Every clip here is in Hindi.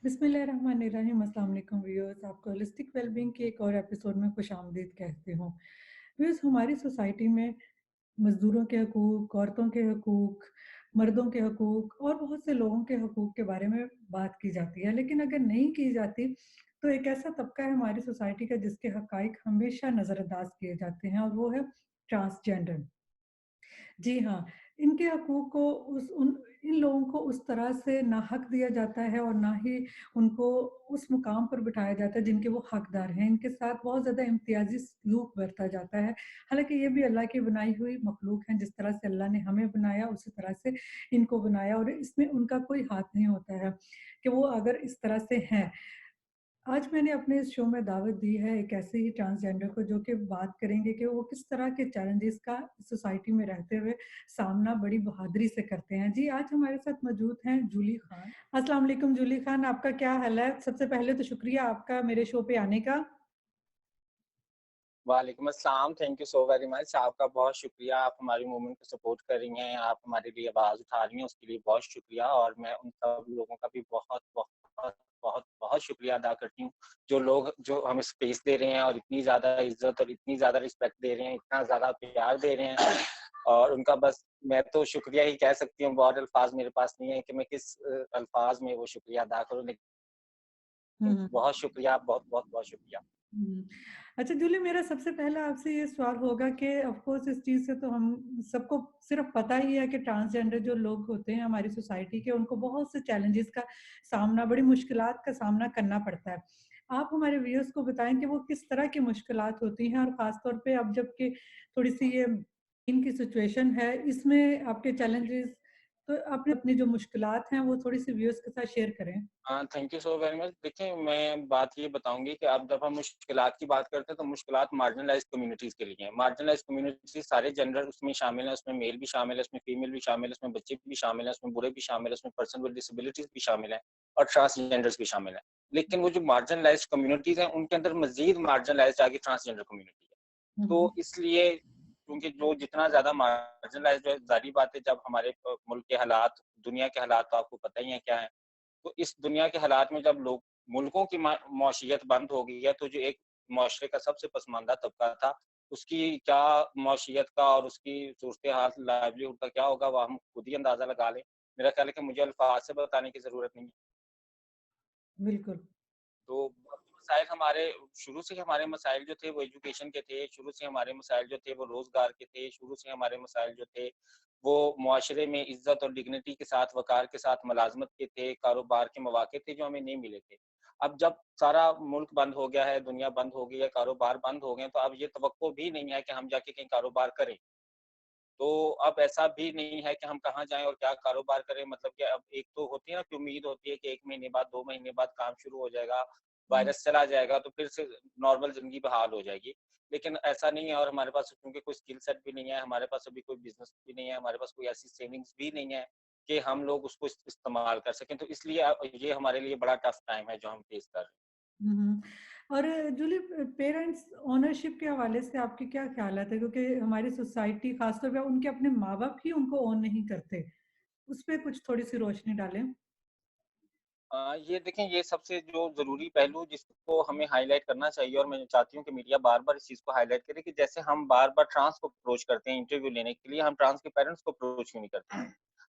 बिस्मिल्लाहिर्रहमानिर्रहीम। अस्सलाम वालेकुम व्यूअर्स, आपको होलिस्टिक वेलबींग के एक और एपिसोड में खुशामदीद कहती हूँ। व्यूअर्स, हमारी सोसाइटी में मज़दूरों के हकूक़, औरतों के हकूक़, मर्दों के हकूक़ और बहुत से लोगों के हकूक़ के बारे में बात की जाती है। लेकिन अगर नहीं की जाती, तो एक ऐसा तबका है हमारी सोसाइटी का जिसके हक़ाइक़ हमेशा नज़रअंदाज़ किए जाते हैं, और वो है ट्रांसजेंडर। जी हाँ, इनके हकूक़ को उस उन इन लोगों को उस तरह से ना हक दिया जाता है और ना ही उनको उस मुकाम पर बिठाया जाता है जिनके वो हकदार हैं। इनके साथ बहुत ज़्यादा इम्तियाज़ी सलूक बरता जाता है। हालाँकि ये भी अल्लाह की बनाई हुई मखलूक हैं, जिस तरह से अल्लाह ने हमें बनाया उसी तरह से इनको बनाया, और इसमें उनका कोई हाथ नहीं होता है कि वो अगर इस तरह से हैं। आज मैंने अपने इस शो में दावत दी है एक ऐसे ही ट्रांसजेंडर को, जो कि बात करेंगे कि वो किस तरह के चैलेंजेस का सोसाइटी में रहते हुए सामना बड़ी बहादुरी से करते हैं। जी, आज हमारे साथ मौजूद हैं जूली खान। अस्सलाम वालेकुम जूली खान, आपका क्या हाल है? सबसे पहले तो शुक्रिया आपका मेरे शो पे आने का। वालेकुम अस्सलाम, thank you so very much. आपका बहुत शुक्रिया, आप हमारी मूवमेंट को सपोर्ट कर रही हैं, आप हमारे लिए आवाज़ उठा रही हैं, उसके लिए बहुत शुक्रिया। और मैं उन सब लोगों का भी बहुत शुक्रिया अदा करती हूँ, जो हमें स्पेस दे रहे हैं और इतनी ज़्यादा इज़्ज़त और इतनी ज़्यादा रिस्पेक्ट दे रहे हैं, इतना ज़्यादा प्यार दे रहे हैं। और उनका बस मैं तो शुक्रिया ही कह सकती हूँ, बहुत अल्फ़ाज़ मेरे पास नहीं है कि मैं किस अल्फ़ाज़ में वो शुक्रिया अदा करूँ, हुँ, लेकिन हुँ। बहुत शुक्रिया, बहुत शुक्रिया। हुँ। अच्छा जूली, मेरा सबसे पहला आपसे ये सवाल होगा कि ऑफ़ कोर्स इस चीज़ से तो हम सबको सिर्फ़ पता ही है कि ट्रांसजेंडर जो लोग होते हैं हमारी सोसाइटी के, उनको बहुत से चैलेंजेस का सामना, बड़ी मुश्किलात का सामना करना पड़ता है। आप हमारे व्यूअर्स को बताएँ कि वो किस तरह की मुश्किलात होती हैं, और ख़ास तौर पे अब जबकि थोड़ी-सी ये इनकी सिचुएशन है, इसमें आपके चैलेंजेस, तो आपने अपनी जो मुश्किलात हैं वो थोड़ी-सी व्यूअर्स के साथ शेयर करें। हाँ, thank you so very much. देखिए, मैं बात ये बताऊँगी कि अब जब हम मुश्किलात की बात करते हैं, तो मुश्किलात मार्जिनलाइज़्ड कम्युनिटीज़ के लिए हैं। मार्जिनलाइज़्ड कम्युनिटीज़ सारे जेंडर उसमें शामिल हैं, उसमें मेल भी शामिल है, उसमें फीमेल भी शामिल है, उसमें बच्चे भी शामिल हैं, उसमें बूढ़े भी शामिल हैं, उसमें पर्सन विद डिसेबिलिटीज़ भी शामिल हैं और ट्रांसजेंडर्स भी शामिल हैं। लेकिन वो जो मार्जिनलाइज़्ड कम्युनिटीज़ हैं, उनके अंदर मज़ीद मार्जिनलाइज़्ड आगे ट्रांसजेंडर कम्युनिटी है। हुँ, हुँ। तो इसलिए क्योंकि जो जितना ज़्यादा मार्जिनलाइज़्ड है, ज़ाहिर बात है जब हमारे मुल्क के हालात, दुनिया के हालात तो आपको पता ही है क्या है। तो इस दुनिया के हालात में जब लोग मुल्कों की मौशियत बंद हो गई है, तो जो एक मुआशरे का सबसे पसमानदा तबका था, उसकी क्या मौशियत का और उसकी सूरत-ए-हाल, लाइवलीहुड का क्या होगा, वो हम खुद ही अंदाज़ा लगा लें। मेरा ख़्याल है कि मुझे अल्फ़ाज़ से बताने की ज़रूरत नहीं है। बिल्कुल। तो बाकी मसाइल हमारे शुरू से ही हमारे मसाइल जो थे वो एजुकेशन के थे, शुरू से हमारे मसाइल जो थे वो रोज़गार के थे, शुरू से हमारे मसाइल जो थे वो मुआशरे में इज़्ज़त और डिग्निटी के साथ, वक़ार के साथ मुलाज़मत के थे, कारोबार के मौक़े थे जो हमें नहीं मिले थे। अब जब सारा मुल्क बंद हो गया है, दुनिया बंद हो गई है, कारोबार बंद हो गए हैं, तो अब ये तवक्को भी नहीं है कि हम जाके कहीं कारोबार करें। तो अब ऐसा भी नहीं है कि हम कहाँ जाएँ और क्या कारोबार करें, मतलब कि अब एक तो होती है ना कि उम्मीद होती है कि 1 महीने बाद, 2 महीने बाद काम शुरू हो जाएगा, हुँ। वायरस चला जाएगा तो फिर से नॉर्मल ज़िंदगी बहाल हो जाएगी। लेकिन ऐसा नहीं है और हमारे पास क्योंकि कोई स्किल सेट भी नहीं है, हमारे पास अभी कोई बिज़नेस भी नहीं है, हमारे पास कोई ऐसी सेविंग्स भी नहीं है कि हम लोग उसको इस्तेमाल कर सकें। तो इसलिए ये हमारे लिए बड़ा टफ टाइम है जो हम फेस कर रहे हैं। हुँ, हुँ। और जूली, पेरेंट्स ओनरशिप के हवाले से आपके क्या ख़्यालात है? क्योंकि हमारी सोसाइटी ख़ासतौर पे उनके अपने माँ-बाप ही उनको ओन नहीं करते। उस पे कुछ थोड़ी-सी रोशनी डालें। ये देखें, ये सबसे जो ज़रूरी पहलू जिसको हमें हाइलाइट करना चाहिए और मैं चाहती हूँ कि मीडिया बार-बार इस चीज़ को हाइलाइट करे कि जैसे हम बार-बार ट्रांस को अप्रोच करते हैं इंटरव्यू लेने के लिए, हम ट्रांस के पेरेंट्स को अप्रोच क्यों नहीं करते?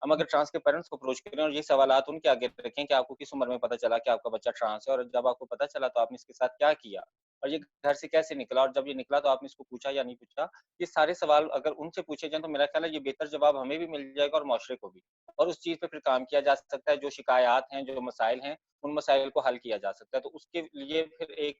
हम अगर ट्रांस के पेरेंट्स को अप्रोच करें और ये सवालात उनके आगे रखें कि आपको किस उम्र में पता चला कि आपका बच्चा ट्रांस है और जब आपको पता चला तो आपने इसके साथ क्या किया? और ये घर से कैसे निकला और जब ये निकला तो आपने इसको पूछा या नहीं पूछा? ये सारे सवाल अगर उनसे पूछे जाएँ तो मेरा ख़्याल है ये बेहतर जवाब हमें भी मिल जाएगा और मुआशरे को भी। और उस चीज़ पे फिर काम किया जा सकता है, जो शिकायत हैं, जो मसाइल हैं, उन मसाइल को हल किया जा सकता है। तो उसके लिए फिर एक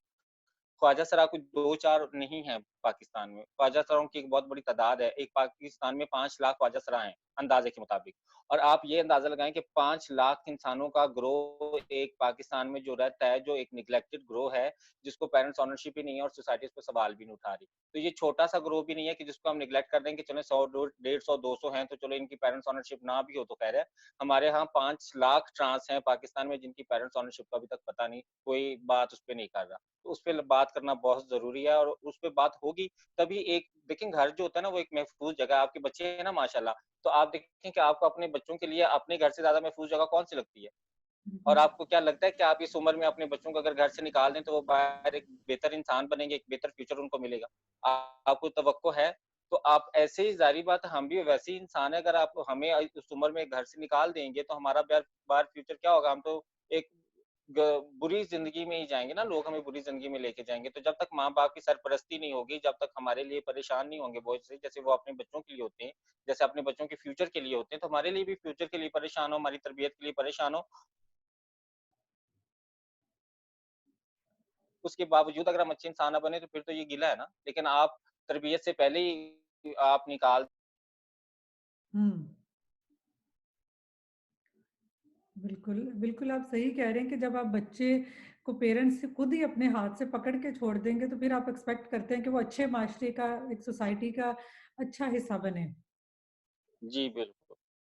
ख्वाजा सरा कोई 2-4 नहीं है पाकिस्तान में। ख्वाजा सराओं की एक बहुत बड़ी तादाद है। एक पाकिस्तान में 5 लाख ख्वाजा सरा हैं, अंदाज़े के मुताबिक। और आप ये अंदाज़ा लगाएँ कि 5 लाख इंसानों का ग्रोह एक पाकिस्तान में जो रहता है, जो एक नेग्लेक्टेड ग्रोह है, जिसको पेरेंट्स ओनरशिप ही नहीं है और सोसाइटी इस पे सवाल भी नहीं उठा रही। तो ये छोटा-सा ग्रोह भी नहीं है कि जिसको हम नेग्लेक्ट कर दें कि चलो 100 डो 150 200 हैं, तो चलो इनकी पेरेंट्स ओनरशिप ना भी हो तो खैर है। हमारे यहाँ 5 लाख ट्रांस हैं पाकिस्तान में जिनकी पेरेंट्स ओनरशिप का अभी तक पता नहीं, कोई बात उस पे नहीं कर रहा। तो उस पे बात करना बहुत ज़रूरी है और उस पे बात होगी तभी एक देखिए घर जो होता है ना वो एक महफ़ूज़ जगह है। आपके बच्चे हैं ना माशाल्लाह, तो आप देखें कि आपको अपने बच्चों के लिए अपने घर से ज़्यादा महफ़ूज़ जगह कौन-सी लगती है? और बिल्कुल। आपको क्या लगता है कि आप इस उम्र में अपने बच्चों को अगर घर से निकाल दें, तो वो बाहर एक बेहतर इंसान बनेंगे, एक बेहतर फ्यूचर उनको मिलेगा? आपको तवक्को है? तो आप ऐसे ही ज़ाहिर बात है हम भी वैसे ही इंसान हैं, अगर आप हमें उस उम्र में घर से निकाल देंगे, तो हमारा बाहर फ्यूचर क्या होगा? हम तो एक ग बुरी ज़िंदगी में ही जाएँगे ना, लोग हमें बुरी ज़िंदगी में लेके जाएँगे। तो जब तक माँ-बाप की सरपरस्ती नहीं होगी, जब तक हमारे लिए परेशान नहीं होंगे वो से जैसे वो अपने बच्चों के लिए होते हैं, जैसे अपने बच्चों के फ्यूचर के लिए होते हैं, तो हमारे लिए भी फ्यूचर के लिए परेशान हो, हमारी तरबियत के लिए परेशान हो, उसके बावजूद अगर हम अच्छे इंसान ना बने तो फिर तो ये गिला है ना। लेकिन आप तरबियत से पहले ही आप निकाल हुँ। बिल्कुल, बिल्कुल आप सही कह रहे हैं कि जब आप बच्चे को पेरेंट्स से खुद ही अपने हाथ से पकड़ के छोड़ देंगे, तो फिर आप एक्सपेक्ट करते हैं कि वो अच्छे माशरे का, एक सोसाइटी का अच्छा हिस्सा बने। जी, बिल्कुल।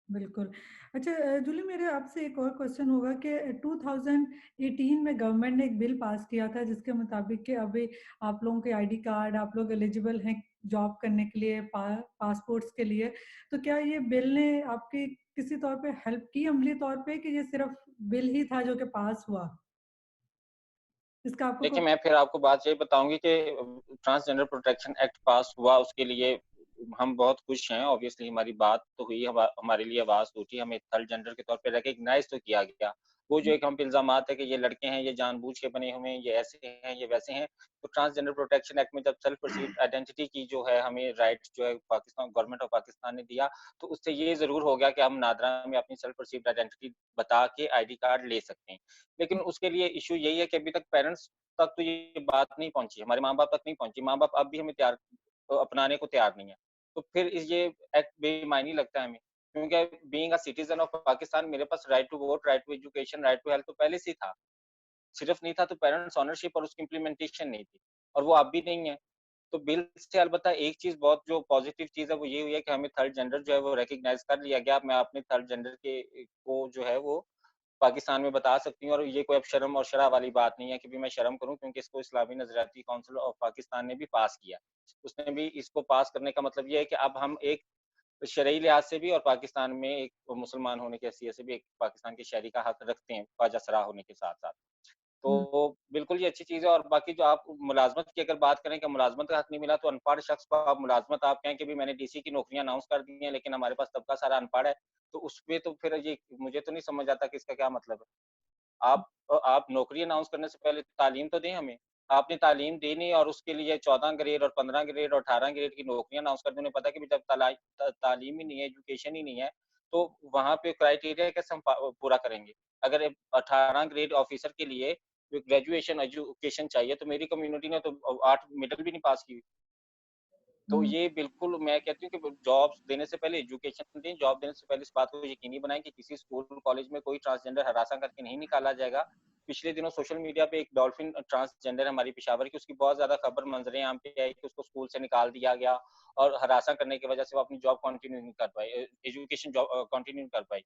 बिल्कुल। अच्छा जूली मेरे आपसे एक और क्वेश्चन होगा कि 2018 में गवर्नमेंट ने एक बिल पास किया था जिसके मुताबिक कि अभी आप लोगों के आईडी कार्ड आप लोग एलिजिबल हैं जॉब करने के लिए, पासपोर्ट्स के लिए। तो क्या ये बिल ने आपकी किसी तौर पे हेल्प की अमली तौर पे कि ये सिर्फ़ बिल ही था जो कि पास हुआ? इसका आपको देखिए, कोई मैं फिर आपको बात ये बताऊँगी कि ट्रांसजेंडर प्रोटेक्शन एक्ट पास हुआ, उसके लिए हम बहुत खुश हैं। ऑब्वियसली हमारी बात तो हुई, हमारे लिए आवाज़ तो उठी, हमें थर्ड जेंडर के तौर पे रिकॉग्नाइज़ तो किया गया। वो जो एक हम पे इल्ज़ामात है कि ये लड़के हैं, ये जानबूझ के बने हुए हैं, ये ऐसे हैं, ये वैसे हैं। तो ट्रांसजेंडर प्रोटेक्शन एक्ट में जब सेल्फ परसीव्ड आइडेंटिटी की जो है हमें राइट जो है पाकिस्तान गवर्नमेंट ऑफ पाकिस्तान ने दिया, तो उससे ये ज़रूर हो गया कि हम नादरा में अपनी सेल्फ परसीव्ड आइडेंटिटी बता के आईडी कार्ड ले सकते हैं। लेकिन उसके लिए इश्यू यही है कि अभी तक पेरेंट्स तक तो ये बात नहीं पहुँची, हमारे माँ-बाप तक नहीं पहुँची। माँ-बाप अब भी हमें अपनाने को तैयार नहीं है। तो फिर ये एक्ट बेमायनी लगता है हमें, क्योंकि being a citizen of Pakistan मेरे पास right to vote, right to education, right to health तो पहले से ही था। सिर्फ नहीं था तो पेरेंट्स ओनरशिप और उसकी इम्प्लीमेंटेशन नहीं थी और वो अब भी नहीं है। तो बिल से अलबत्ता एक चीज़ बहुत जो पॉज़िटिव चीज़ है वो ये हुई है कि हमें थर्ड जेंडर जो है वो रिकॉग्नाइज़ कर लिया गया। मैं अपने थर्ड जेंडर के को जो है वो पाकिस्तान में बता सकती हूँ और ये कोई अब शर्म और शरा वाली बात नहीं है कि भी मैं शर्म करूँ क्योंकि इसको इस्लामी नज़रियाती काउंसिल ऑफ पाकिस्तान ने भी पास किया। उसने भी इसको पास करने का मतलब ये है कि अब हम एक शरई लिहाज से भी और पाकिस्तान में एक मुसलमान होने की हैसियत से भी एक पाकिस्तान के शहरी का हक रखते हैं, ख्वाजा सरा होने के साथ-साथ। हुँ, तो बिल्कुल ये अच्छी चीज़ है और बाकी जो आप मुलाज़मत की अगर बात करें कि मुलाज़मत का हक नहीं मिला तो अनपढ़ शख्स को आप मुलाज़मत आप कहें कि भई मैंने डीसी की नौकरियाँ अनाउंस कर दी हैं, लेकिन हमारे पास तबका सारा अनपढ़ है, तो उसपे तो फिर ये मुझे तो नहीं समझ आता कि इसका क्या मतलब है? आप नौकरी अनाउंस करने से पहले तालीम तो दें हमें। आपने तालीम दी नहीं और उसके लिए 14 ग्रेड और 15 ग्रेड और 18 ग्रेड की नौकरियाँ अनाउंस कर दी। उन्हें पता है कि जब तालीम ही नहीं है, एजुकेशन ही नहीं है, तो वहाँ पे क्राइटेरिया कैसे हम पूरा करेंगे? अगर 18 ग्रेड ऑफिसर के लिए ग्रेजुएशन एजुकेशन चाहिए, तो मेरी कम्युनिटी ने तो 8 मिडल भी नहीं पास की। तो हुँ, ये बिल्कुल मैं कहती हूँ कि जॉब्स देने से पहले एजुकेशन दें, जॉब देने से पहले इस बात को यकीनी बनाएँ कि किसी स्कूल, कॉलेज में कोई ट्रांसजेंडर हरासा करके नहीं निकाला जाएगा। पिछले दिनों सोशल मीडिया पे एक डॉल्फिन ट्रांसजेंडर हमारी पेशावर की, उसकी बहुत ज़्यादा खबर मंज़रें आम पे आई कि उसको स्कूल से निकाल दिया गया और हरासा करने की वजह से वो अपनी जॉब कंटिन्यू नहीं कर पाई एजुकेशन कंटिन्यू नहीं कर पाई।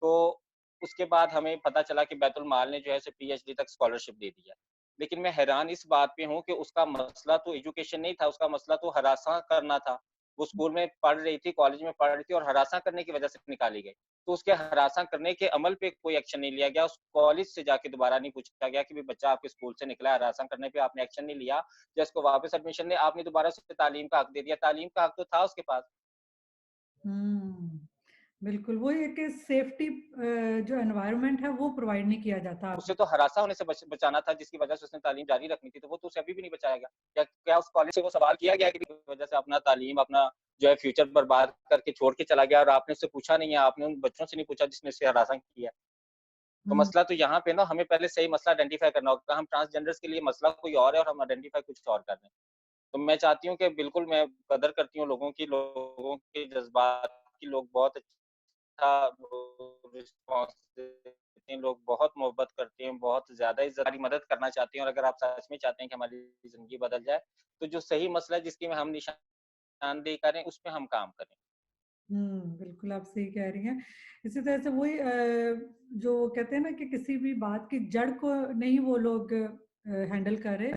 तो उसके बाद हमें पता चला कि बैतुल माल ने जो है इसे पीएचडी तक स्कॉलरशिप दे दी है। लेकिन मैं हैरान इस बात पे हूँ कि उसका मसला तो एजुकेशन नहीं था, उसका मसला तो हरासा करना था। वो स्कूल में पढ़ रही थी, कॉलेज में पढ़ रही थी और हरासा करने की वजह से निकाली गई। तो उसके हरासा करने के अमल पे कोई एक्शन नहीं लिया गया। उस कॉलेज से जाके दोबारा नहीं पूछा गया कि भई बच्चा आपके स्कूल से निकला है, हरासा करने पे आपने एक्शन नहीं लिया या उसको वापस एडमिशन नहीं आपने दोबारा उसे तालीम का हक दे दिया। तालीम का हक तो था उसके पास। हुँ। बिल्कुल, वही है कि सेफ्टी जो एनवायरनमेंट है वो प्रोवाइड नहीं किया जाता उसे आपको। तो हरासा होने से बचाना था जिसकी वजह से उसने तालीम जारी रखनी थी, तो वो तो उसे अभी भी नहीं बचाया गया। क्या उस कॉलेज से वो सवाल किया गया कि इसकी वजह से अपना तालीम, अपना जो है फ्यूचर बर्बाद करके छोड़ के चला गया और आपने उससे पूछा नहीं है, आपने उन बच्चों से नहीं पूछा जिसने उससे हरासा किया है। तो हुँ, मसला तो यहाँ पे ना हमें पहले सही मसला आइडेंटिफ़ाई करना होगा। हम ट्रांसजेंडर्स के लिए मसला कोई और है और हम आइडेंटिफ़ाई कुछ और कर रहे हैं। तो मैं चाहती हूँ कि बिल्कुल मैं कदर करती हूँ लोगों के जज़्बात की, लोग बहुत अच्छा रिस्पॉन्स देते हैं, लोग बहुत मोहब्बत करते हैं, बहुत ज़्यादा इज़्ज़त हमारी मदद करना चाहते हैं और अगर आप सच में चाहते हैं कि हमारी ज़िंदगी बदल जाए, तो जो सही मसला है जिसकी में हम निशानदेही करें, उस पे हम काम करें। हुँ, बिल्कुल आप सही कह रही हैं। इसी तरह से वही जो कहते हैं ना कि किसी भी बात की जड़ को नहीं वो लोग हैंडल कर रहे,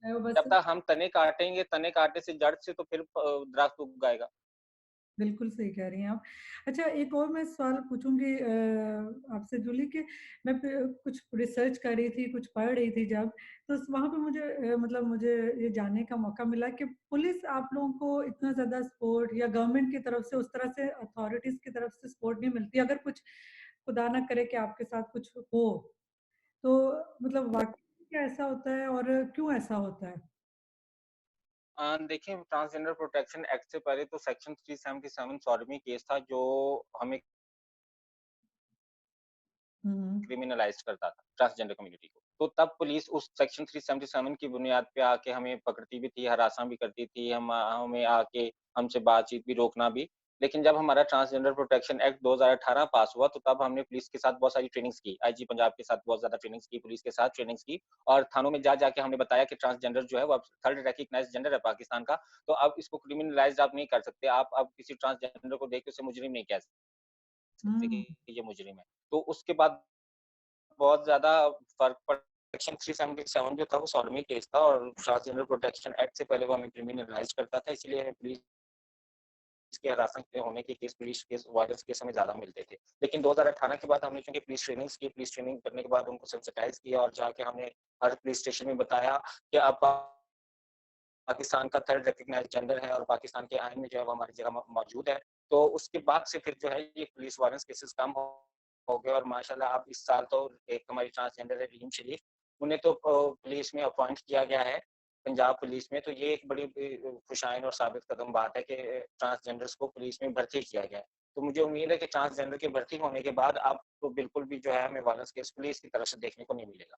वो जब बस तक हम तने काटेंगे, तने काटने से जड़ से तो फिर दरख्त उग आएगा। बिल्कुल सही कह रही हैं आप। अच्छा, एक और मैं सवाल पूछूँगी आपसे जूली कि मैं कुछ रिसर्च कर रही थी, कुछ पढ़ रही थी जब, तो वहाँ पे मुझे मतलब मुझे ये जानने का मौका मिला कि पुलिस आप लोगों को इतना ज़्यादा सपोर्ट या गवर्नमेंट की तरफ से उस तरह से अथॉरिटीज़ की तरफ से सपोर्ट नहीं मिलती। अगर कुछ खुदा ना करे कि आपके साथ कुछ हो, तो मतलब वाक़ई क्या ऐसा होता है और क्यों ऐसा होता है? देखिए ट्रांसजेंडर प्रोटेक्शन एक्ट से पहले तो सेक्शन 377 सॉडोमी केस था जो हमें हुँ, हुँ। क्रिमिनलाइज़ करता था, ट्रांसजेंडर कम्युनिटी को। तो तब पुलिस उस सेक्शन 377 की बुनियाद पे आके हमें पकड़ती भी थी, हरासा भी करती थी, हमें आके हमसे बातचीत भी, रोकना भी। लेकिन जब हमारा ट्रांसजेंडर प्रोटेक्शन एक्ट 2018 पास हुआ, तो तब हमने पुलिस के साथ बहुत सारी ट्रेनिंग्स की। आईजी पंजाब के साथ बहुत ज़्यादा ट्रेनिंग्स की, पुलिस के साथ ट्रेनिंग्स की और थानों में जा के हमने बताया कि ट्रांसजेंडर जो है वो अब थर्ड रेकग्नाइज़्ड जेंडर है पाकिस्तान का, तो अब इसको क्रिमिनलाइज़्ड आप नहीं कर सकते। आप अब किसी ट्रांसजेंडर को देख के उसे मुजरिम नहीं कह सकते हुँ, कि ये मुजरिम है। तो उसके बाद बहुत ज़्यादा फ़र्क पड़ा। सेक्शन 377 जो था वो सॉडोमी केस था और ट्रांसजेंडर प्रोटेक्शन एक्ट से पहले वो हमें क्रिमिनलाइज़ करता था, इसलिए हमें पुलिस के हिरासत में होने के case, police case, violence case हमें ज़्यादा मिलते थे। लेकिन 2018 के बाद हमने चूँकि पुलिस ट्रेनिंग्स की, पुलिस ट्रेनिंग करने के बाद उनको सेंसिटाइज़ किया और जाके हमने हर पुलिस स्टेशन में बताया कि अब पाकिस्तान का थर्ड रिकॉग्नाइज्ड जेंडर है और पाकिस्तान के आईन में जो है वो हमारी जगह मौजूद है। तो उसके बाद से फिर जो है ये पुलिस वायलेंस केसेस कम हो गए और माशाल्लाह अब इस साल तो एक हमारी ट्रांसजेंडर है रीम शरीफ, उन्हें तो पुलिस में अपॉइंट किया गया है, पंजाब पुलिस में। तो ये एक बड़ी खुशाइन और साबित कदम बात है कि ट्रांसजेंडर्स को पुलिस में भर्ती किया गया है। तो मुझे उम्मीद है कि ट्रांसजेंडर के भर्ती होने के बाद आपको बिल्कुल भी जो है हमें वायलेंस केस पुलिस की तरफ से देखने को नहीं मिलेगा।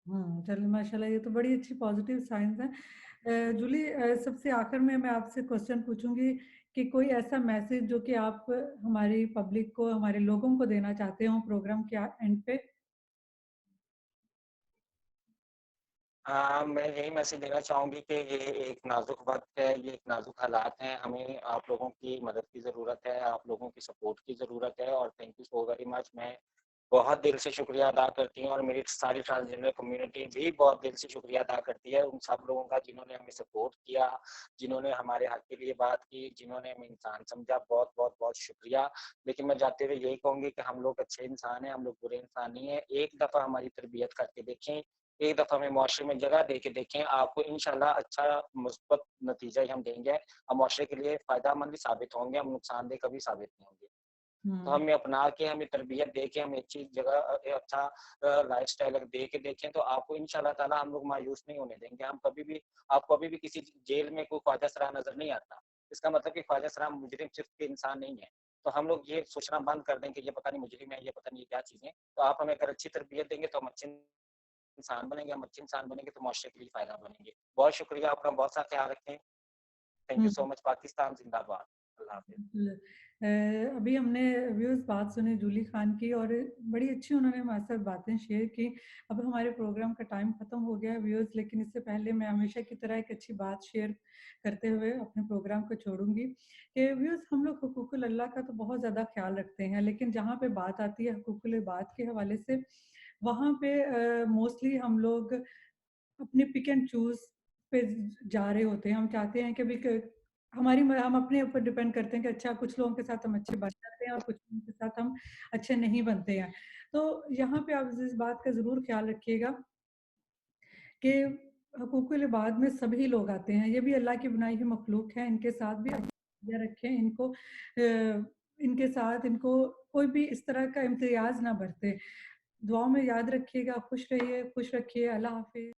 हुँ, चलिए माशाल्लाह ये तो बड़ी अच्छी पॉज़िटिव साइन्स हैं। जूली सबसे आखिर में मैं आपसे क्वेश्चन पूछूँगी कि कोई ऐसा मैसेज जो कि आप हमारी पब्लिक को, हमारे लोगों को देना चाहते हो प्रोग्राम के एंड पे? हाँ, मैं यही मैसेज देना चाहूँगी कि ये एक नाज़ुक वक़्त है, ये एक नाज़ुक हालात हैं, हमें आप लोगों की मदद की ज़रूरत है, आप लोगों की सपोर्ट की ज़रूरत है और thank you so very much. मैं बहुत दिल से शुक्रिया अदा करती हूँ और मेरी सारी ट्रांसजेंडर कम्युनिटी भी बहुत दिल से शुक्रिया अदा करती है उन सब लोगों का जिन्होंने हमें सपोर्ट किया, जिन्होंने हमारे हक के लिए बात की, जिन्होंने हमें इंसान समझा, बहुत-बहुत-बहुत शुक्रिया। लेकिन मैं जाते हुए यही कहूँगी कि हम लोग अच्छे इंसान हैं, हम लोग बुरे इंसान नहीं हैं। एक दफ़ा हमारी तरबियत करके देखें, एक दफ़ा हमें मुआशरे में जगह दे के देखें, आपको इंशाल्लाह अच्छा मुस्बत नतीजा ही हम देंगे। हम मुआशरे के लिए फ़ायदेमंद भी साबित होंगे, हम नुकसानदेह कभी साबित नहीं होंगे। तो हुँ, हमें अपना के, हमें तरबियत दे के, हमें अच्छी जगह अच्छा लाइफ़स्टाइल अगर दे के देखें, तो आपको इंशाअल्लाह ताला हम लोग मायूस नहीं होने देंगे। हम कभी भी आपको कभी भी किसी जेल में कोई ख्वाजा सराह नज़र नहीं आता। इसका मतलब कि ख्वाजा सराह मुजरिम सिर्फ़ के इंसान नहीं है। तो हम लोग ये सोचना बंद कर दें कि ये पता नहीं मुजरिम है, ये पता नहीं ये क्या चीज़ें। तो आप हमें अगर अच्छी तरबियत देंगे, तो हम अच्छे इंसान बनेंगे, हम अच्छे इंसान बनेंगे, तो मुआशरे के लिए फ़ायदा बनेंगे। बहुत शुक्रिया आपका, बहुत सा ख़्याल रखें। Thank hmm. You so much. Pakistan ज़िंदाबाद। अल्लाह हाफ़िज़। बिल्कुल। अभी हमने व्यूअर्स बात सुनी जूली खान की और बड़ी अच्छी उन्होंने हमारे साथ बातें शेयर की। अब हमारे प्रोग्राम का टाइम ख़त्म हो गया है व्यूअर्स, लेकिन इससे पहले मैं हमेशा की तरह एक अच्छी बात शेयर करते हुए अपने प्रोग्राम को छोड़ूँगी कि व्यूअर्स हम लोग हुकूकुल अल्लाह का तो बहुत ज़्यादा ख़्याल रखते हैं, लेकिन जहाँ पे बात आती है हुकूकुल इबाद के हवाले से, वहाँ पे मोस्टली हम लोग अपने पिक एंड चूज़ पे जा रहे होते हैं। हम चाहते हैं कि हम अपने ऊपर डिपेंड करते हैं कि अच्छा कुछ लोगों के साथ हम अच्छे बन जाते हैं और कुछ लोगों के साथ हम अच्छे नहीं बनते हैं। तो यहाँ पे आप इस बात का ज़रूर ख़्याल रखिएगा कि हकूक़ुल इबाद में सभी लोग आते हैं। ये भी अल्लाह की बनाई हुई मखलूक है, इनके साथ भी आप रखें, इनके साथ इनको कोई भी इस तरह का इम्तियाज़ ना बरतें। दुआओं में याद रखिएगा, खुश रहिए, खुश रखिए। अल्लाह हाफ़िज़।